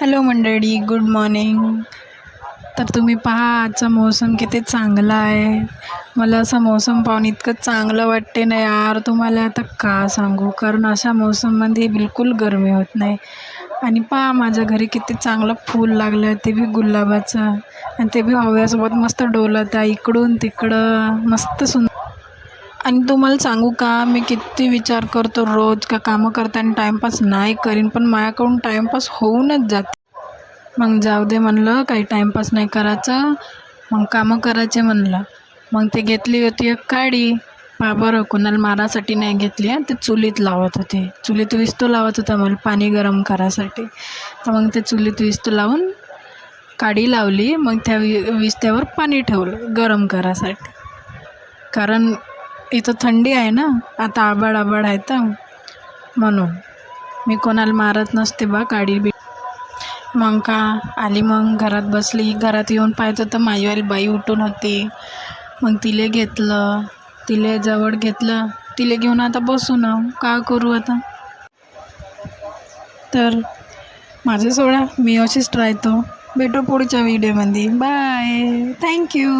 Hello मंडळी, good morning. तर तुम्ही पहा आजचा मौसम किती चांगला आहे. मला असं मौसम पाहून इतकं चांगलं वाटते ना यार, तुम्हाला आता का सांगू. कारण अशा मौसममध्ये बिलकुल गरमी होत नाही. आणि पहा माझ्या घरी किती चांगलं फूल लागलं आहे, ते बी गुलाबाचं. आणि ते बी हव्यासोबत मस्त डोलत आहे इकडून तिकडं, मस्त सुंदर. आणि तुम्हाला सांगू का, मी किती विचार करतो रोज का कामं करताना टाईमपास नाही करीन, पण माझ्याकडून टाईमपास होऊनच जाते. मग जाऊ दे म्हणलं, काही टाईमपास नाही करायचं, मग कामं करायचे म्हणलं. मग ते घेतली होती एक काडी. पहा बरं, कोणाला मारासाठी नाही घेतली आहे, ते चुलीत लावत होते. चुलीत विस्तू लावत होता मला पाणी गरम करायसाठी. तर मग ते चुलीत विस्तू लावून काडी लावली. मग त्या विस्त्यावर पाणी ठेवलं गरम करायसाठी. कारण इथं थंडी आहे ना, आता आभाळ आभाळ आहे तर म्हणून मी कोणाला मारत नसते बा काडी बी. मग का आली, मग घरात बसली. घरात येऊन पाहत तर माझीवाली बाई उठून होती. मग तिले घेतलं, तिले जवळ घेतलं, तिले घेऊन आता बसू ना, का करू आता. तर माझं सोडा, मी अशीच राहतो. भेटू पुढच्या व्हिडिओमध्ये. Bye, thank you.